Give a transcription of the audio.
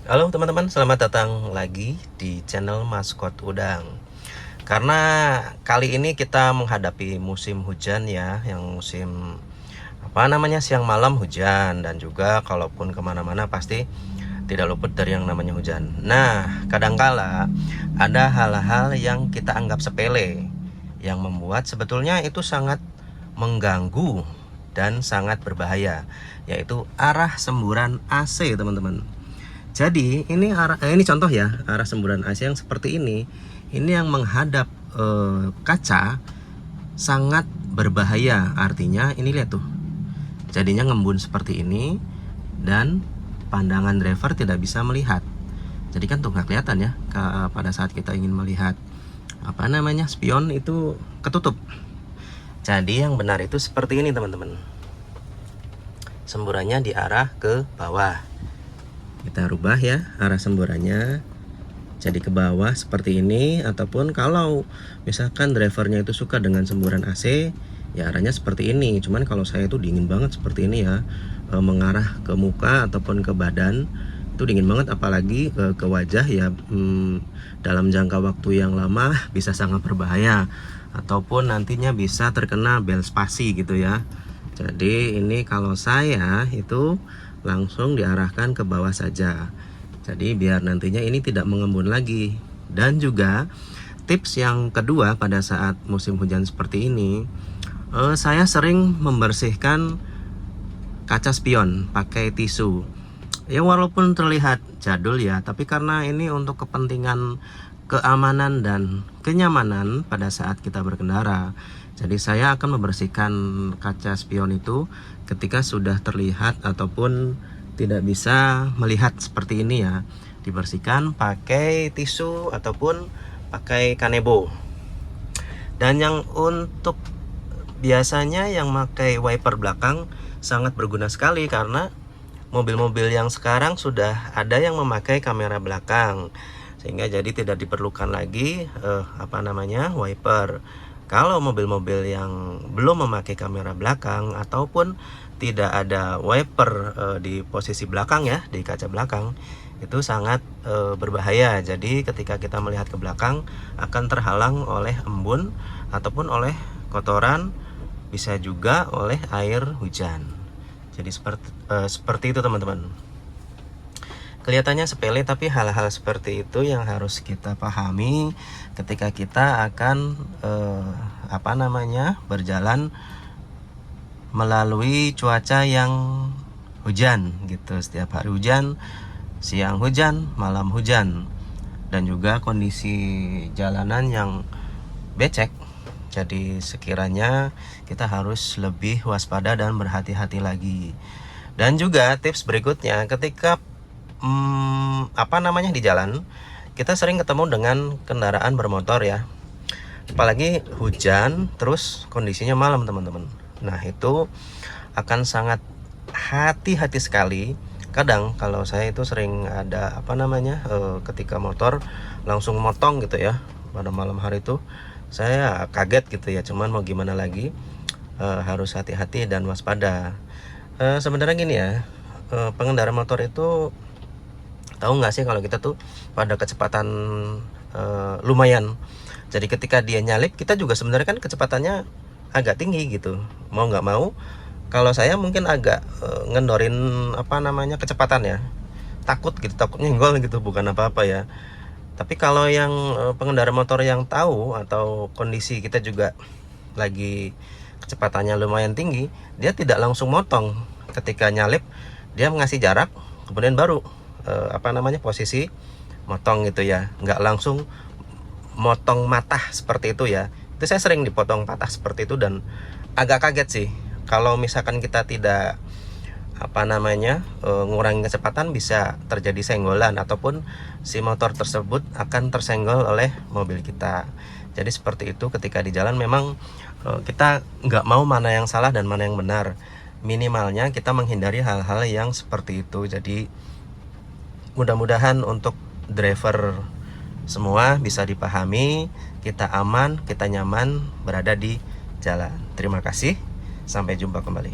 Halo teman-teman, selamat datang lagi di channel Maskot Udang. Karena kali ini kita menghadapi musim hujan ya, yang musim siang malam hujan, dan juga kalaupun kemana-mana pasti tidak luput dari yang namanya hujan. Nah, kadangkala ada hal-hal yang kita anggap sepele, yang membuat sebetulnya itu sangat mengganggu dan sangat berbahaya, yaitu arah semburan AC teman-teman. Jadi ini contoh ya, arah semburan AC yang seperti ini yang menghadap kaca sangat berbahaya. Artinya ini lihat tuh, jadinya ngembun seperti ini dan pandangan driver tidak bisa melihat. Jadi kan tuh nggak kelihatan ya pada saat kita ingin melihat spion itu ketutup. Jadi yang benar itu seperti ini teman-teman. Semburannya diarah ke bawah. Kita rubah ya arah semburannya jadi ke bawah seperti ini, ataupun kalau misalkan drivernya itu suka dengan semburan AC ya arahnya seperti ini. Cuman kalau saya itu dingin banget seperti ini ya, mengarah ke muka ataupun ke badan itu dingin banget, apalagi ke wajah ya, dalam jangka waktu yang lama bisa sangat berbahaya ataupun nantinya bisa terkena bel spasi gitu ya. Jadi ini kalau saya itu langsung diarahkan ke bawah saja, jadi biar nantinya ini tidak mengembun lagi. Dan juga tips yang kedua, pada saat musim hujan seperti ini, saya sering membersihkan kaca spion pakai tisu. Ya walaupun terlihat jadul ya, tapi karena ini untuk kepentingan keamanan dan kenyamanan pada saat kita berkendara, jadi saya akan membersihkan kaca spion itu ketika sudah terlihat ataupun tidak bisa melihat seperti ini ya. Dibersihkan pakai tisu ataupun pakai kanebo. Dan yang untuk biasanya yang pakai wiper belakang sangat berguna sekali, karena mobil-mobil yang sekarang sudah ada yang memakai kamera belakang, sehingga jadi tidak diperlukan lagi wiper. Kalau mobil-mobil yang belum memakai kamera belakang ataupun tidak ada wiper di posisi belakang ya, di kaca belakang, itu sangat berbahaya. Jadi ketika kita melihat ke belakang akan terhalang oleh embun ataupun oleh kotoran, bisa juga oleh air hujan. Jadi seperti itu teman-teman. Kelihatannya sepele, tapi hal-hal seperti itu yang harus kita pahami ketika kita akan berjalan melalui cuaca yang hujan gitu. Setiap hari hujan, siang hujan, malam hujan, dan juga kondisi jalanan yang becek. Jadi sekiranya kita harus lebih waspada dan berhati-hati lagi. Dan juga tips berikutnya, ketika di jalan kita sering ketemu dengan kendaraan bermotor ya, apalagi hujan terus kondisinya malam teman-teman. Nah itu akan sangat hati-hati sekali. Kadang kalau saya itu sering ada ketika motor langsung motong gitu ya pada malam hari itu, saya kaget gitu ya. Cuman mau gimana lagi, harus hati-hati dan waspada. Sebenarnya gini ya, pengendara motor itu tahu nggak sih kalau kita tuh pada kecepatan lumayan. Jadi ketika dia nyalip, kita juga sebenarnya kan kecepatannya agak tinggi gitu. Mau nggak mau, kalau saya mungkin agak ngendorin kecepatan ya. Takut nyenggol gitu, bukan apa-apa ya. Tapi kalau yang pengendara motor yang tahu atau kondisi kita juga lagi kecepatannya lumayan tinggi, dia tidak langsung motong. Ketika nyalip, dia ngasih jarak, kemudian baru posisi motong gitu ya, nggak langsung motong matah seperti itu ya. Itu saya sering dipotong patah seperti itu dan agak kaget sih. Kalau misalkan kita tidak ngurangi kecepatan, bisa terjadi senggolan ataupun si motor tersebut akan tersenggol oleh mobil kita. Jadi seperti itu, ketika di jalan memang kita nggak mau mana yang salah dan mana yang benar. Minimalnya kita menghindari hal-hal yang seperti itu. Jadi mudah-mudahan untuk driver semua bisa dipahami, kita aman, kita nyaman berada di jalan. Terima kasih, sampai jumpa kembali.